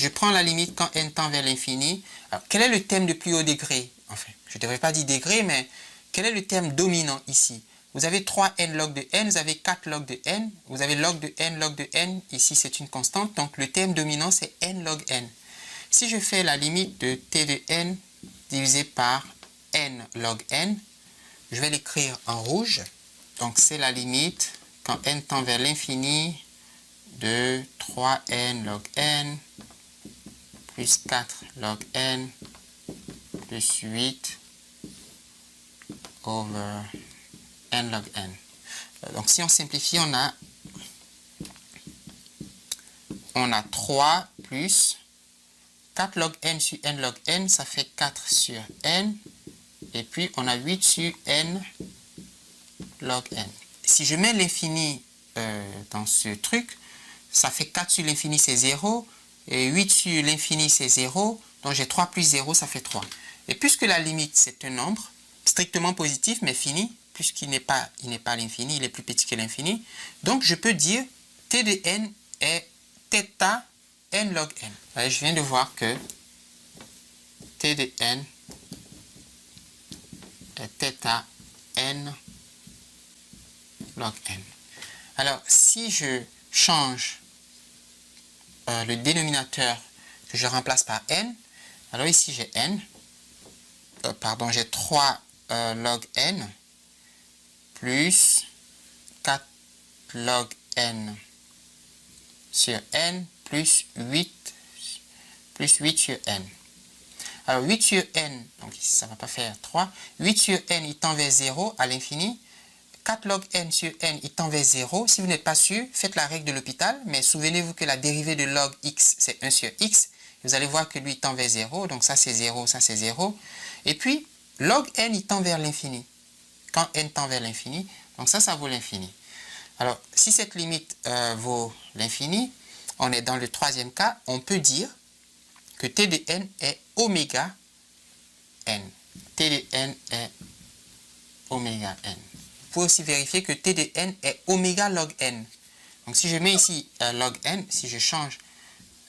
je prends la limite quand n tend vers l'infini. Quel est le terme de plus haut degré? Enfin, je ne devrais pas dire degré, mais quel est le terme dominant ici? Vous avez 3n log de n, vous avez 4 log de n, vous avez log de n, ici c'est une constante, donc le terme dominant c'est n log n. Si je fais la limite de t de n divisé par n log n, je vais l'écrire en rouge, donc c'est la limite quand n tend vers l'infini de 3n log n plus 4 log n plus 8 over n log n. Donc si on simplifie, on a 3 plus 4 log n sur n log n, ça fait 4 sur n, et puis on a 8 sur n log n. Si je mets l'infini dans ce truc, ça fait 4 sur l'infini, c'est 0, et 8 sur l'infini, c'est 0, donc j'ai 3 plus 0, ça fait 3. Et puisque la limite, c'est un nombre strictement positif, mais fini, puisqu'il n'est pas à l'infini, il est plus petit que l'infini, donc je peux dire t de n est θ n log n. Allez, je viens de voir que t de n est θ n log n. Alors, si je change le dénominateur, que je remplace par n, alors ici j'ai n, j'ai 3 log n plus 4 log n sur n plus 8 sur n. Alors 8 sur n, donc ici ça ne va pas faire 3, 8 sur n il tend vers 0 à l'infini, 4 log n sur n il tend vers 0. Si vous n'êtes pas sûr, faites la règle de l'hôpital, mais souvenez-vous que la dérivée de log x c'est 1 sur x. Vous allez voir que lui il tend vers 0, donc ça c'est 0, ça c'est 0. Et puis log n il tend vers l'infini. Quand n tend vers l'infini, donc ça vaut l'infini. Alors si cette limite vaut l'infini, on est dans le troisième cas, on peut dire que t de n est oméga n. T de n est oméga n. Vous pouvez aussi vérifier que t de n est oméga log n. Donc si je mets ici log n, si je change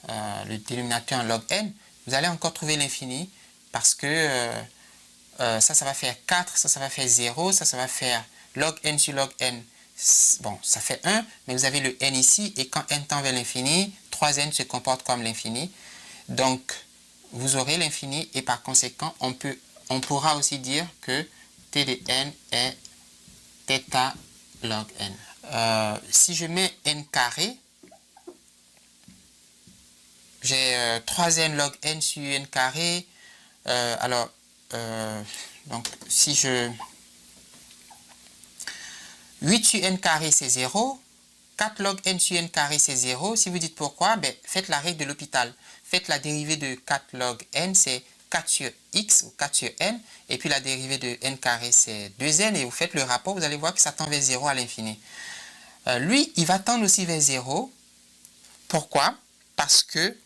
le dénominateur en log n, vous allez encore trouver l'infini parce que ça va faire 4, ça va faire 0, ça va faire log n sur log n. Bon, ça fait 1, mais vous avez le n ici, et quand n tend vers l'infini, 3n se comporte comme l'infini. Donc, vous aurez l'infini, et par conséquent, on pourra aussi dire que t de n est θ log n. Si je mets n carré, j'ai 3n log n sur n carré. Donc, si je... 8 sur n carré, c'est 0. 4 log n sur n carré, c'est 0. Si vous dites pourquoi, faites la règle de l'hôpital. Faites la dérivée de 4 log n, c'est 4 sur x, ou 4 sur n. Et puis la dérivée de n carré, c'est 2n. Et vous faites le rapport, vous allez voir que ça tend vers 0 à l'infini. Lui, il va tendre aussi vers 0. Pourquoi? Parce que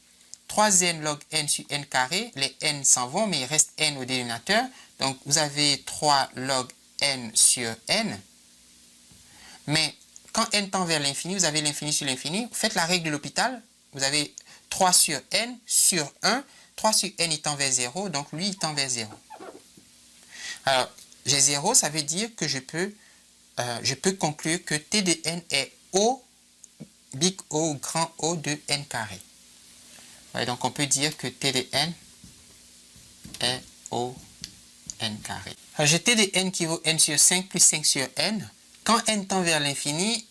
3n log n sur n carré, les n s'en vont, mais il reste n au dénominateur. Donc, vous avez 3 log n sur n. Mais quand n tend vers l'infini, vous avez l'infini sur l'infini. Vous faites la règle de l'hôpital. Vous avez 3 sur n sur 1. 3 sur n, il tend vers 0. Donc, lui, il tend vers 0. Alors, j'ai 0, ça veut dire que je peux conclure que t de n est O, big O, grand O de n carré. Ouais, donc, on peut dire que t de n est O n carré. Alors, j'ai t de n qui vaut n sur 5 plus 5 sur n. Quand n tend vers l'infini,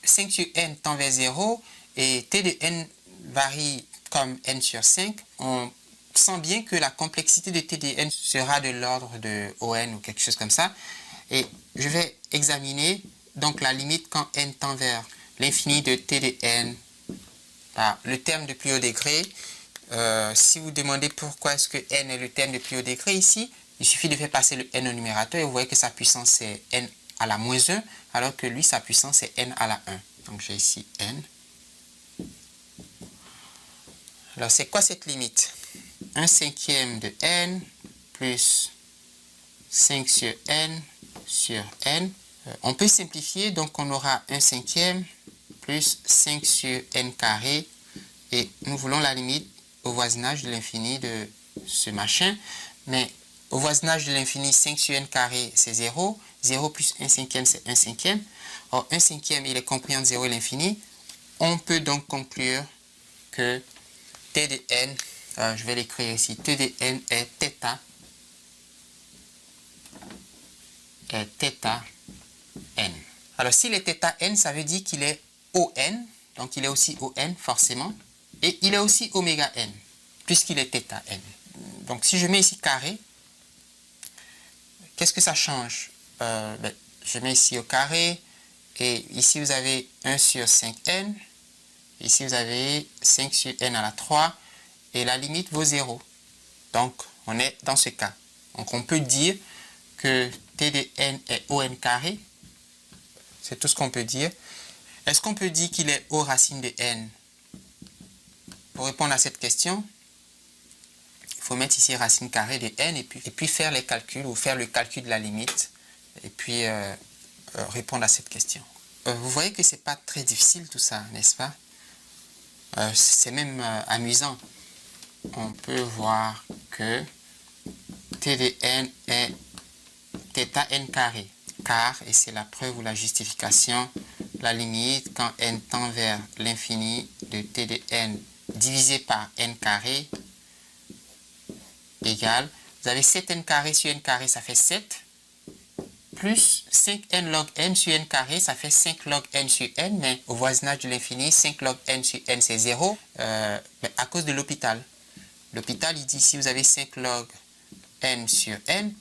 5 sur n tend vers 0 et t de n varie comme n sur 5. On sent bien que la complexité de t de n sera de l'ordre de ON ou quelque chose comme ça. Et je vais examiner donc la limite quand n tend vers l'infini de t de n par le terme de plus haut degré. Si vous demandez pourquoi est-ce que n est le terme de plus haut degré ici, il suffit de faire passer le n au numérateur et vous voyez que sa puissance c'est n à la moins 1, alors que lui, sa puissance est n à la 1. Donc, j'ai ici n. Alors, c'est quoi cette limite? 1/5 de n plus 5 sur n sur n. On peut simplifier, donc on aura 1/5 plus 5 sur n carré. Et nous voulons la limite au voisinage de l'infini de ce machin. Mais au voisinage de l'infini, 5 sur n carré, c'est 0. 0 plus 1 cinquième, c'est 1 cinquième. Or, 1 cinquième, il est compris entre 0 et l'infini. On peut donc conclure que t de n, je vais l'écrire ici, t de n est θ n. Alors, s'il est θ n, ça veut dire qu'il est ON, donc il est aussi ON forcément, et il est aussi oméga n, puisqu'il est θ n. Donc, si je mets ici carré, qu'est-ce que ça change? Je mets ici au carré, et ici vous avez 1 sur 5n, ici vous avez 5 sur n à la 3, et la limite vaut 0. Donc, on est dans ce cas. Donc, on peut dire que t de n est on carré. C'est tout ce qu'on peut dire. Est-ce qu'on peut dire qu'il est O racine de n? Pour répondre à cette question, il faut mettre ici racine carrée de n et puis faire les calculs ou faire le calcul de la limite et puis répondre à cette question. Vous voyez que ce n'est pas très difficile tout ça, n'est-ce pas? C'est même amusant. On peut voir que t de n est θ n carré. Car, et c'est la preuve ou la justification, la limite quand n tend vers l'infini de t de n divisé par n carré égale, vous avez 7n carré sur n carré, ça fait 7, plus 5n log n sur n carré, ça fait 5 log n sur n, mais au voisinage de l'infini, 5 log n sur n, c'est 0, à cause de l'hôpital. L'hôpital, il dit, si vous avez 5 log n sur n,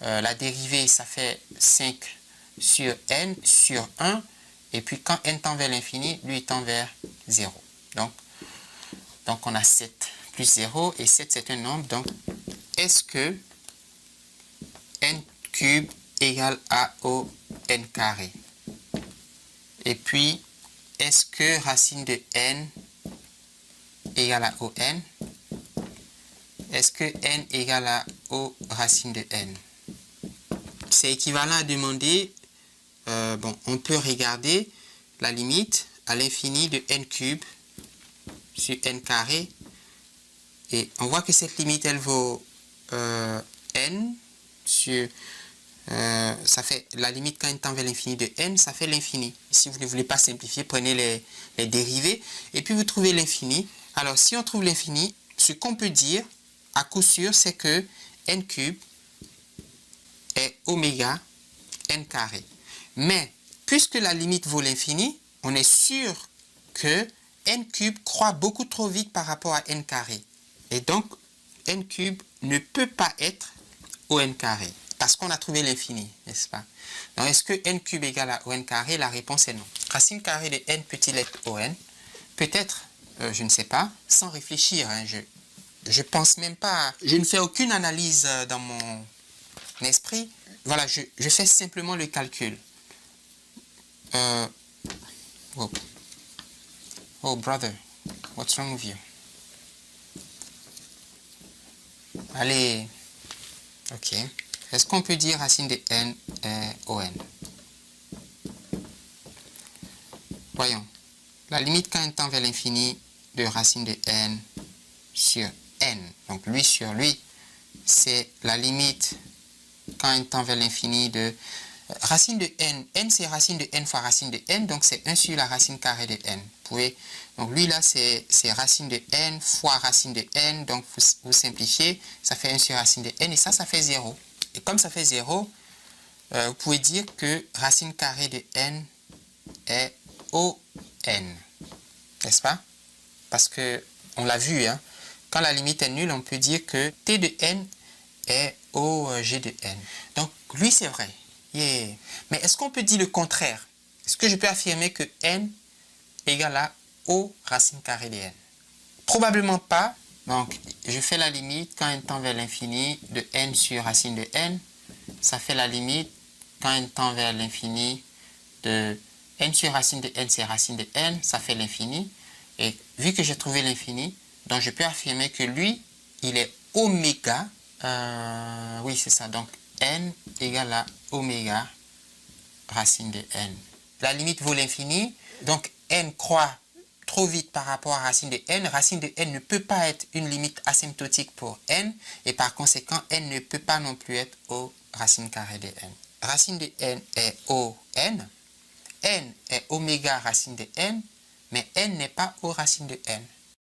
la dérivée, ça fait 5 sur n sur 1. Et puis, quand n tend vers l'infini, lui, il tend vers 0. Donc, on a 7 plus 0. Et 7, c'est un nombre. Donc, est-ce que n cube égale à O n carré? Et puis, est-ce que racine de n égale à O n? Est-ce que n égale à O racine de n? C'est équivalent à demander, on peut regarder la limite à l'infini de n cube sur n carré. Et on voit que cette limite, elle vaut n sur... ça fait la limite quand n tend vers l'infini de n, ça fait l'infini. Si vous ne voulez pas simplifier, prenez les dérivés. Et puis vous trouvez l'infini. Alors si on trouve l'infini, ce qu'on peut dire, à coup sûr, c'est que n cube est oméga n carré. Mais, puisque la limite vaut l'infini, on est sûr que n cube croît beaucoup trop vite par rapport à n carré. Et donc, n cube ne peut pas être O n carré, parce qu'on a trouvé l'infini, n'est-ce pas? Donc, est-ce que n cube égale à O n carré? La réponse est non. Racine carrée de n peut-il être O n? Peut-être, je ne sais pas, sans réfléchir. Hein, je pense même pas, je ne fais aucune analyse dans mon esprit. Voilà, je fais simplement le calcul. Oh, brother, what's wrong with you? Allez, ok. Est-ce qu'on peut dire racine de n est ON? Voyons. La limite quand n tend vers l'infini de racine de n sur n, donc lui sur lui, c'est la limite quand n tend vers l'infini de racine de n. N, c'est racine de n fois racine de n, donc c'est 1 sur la racine carrée de n. Vous pouvez, donc lui là, c'est racine de n fois racine de n, donc vous simplifiez, ça fait 1 sur racine de n, et ça fait 0. Et comme ça fait 0, vous pouvez dire que racine carrée de n est ON. N'est-ce pas? Parce que, on l'a vu, hein, quand la limite est nulle, on peut dire que t de n est OG de n. Donc, lui, c'est vrai. Yeah. Mais est-ce qu'on peut dire le contraire? Est-ce que je peux affirmer que n égale à O racine carrée de n? Probablement pas. Donc, je fais la limite quand n tend vers l'infini de n sur racine de n. Ça fait la limite quand n tend vers l'infini de n sur racine de n, c'est racine de n. Ça fait l'infini. Et vu que j'ai trouvé l'infini, donc je peux affirmer que lui, il est oméga. Oui, c'est ça. Donc, n égale à oméga racine de n. La limite vaut l'infini. Donc, n croît trop vite par rapport à racine de n ne peut pas être une limite asymptotique pour n, et par conséquent, n ne peut pas non plus être O racine carrée de n. Racine de n est O n est oméga racine de n, mais n n'est pas O racine de n.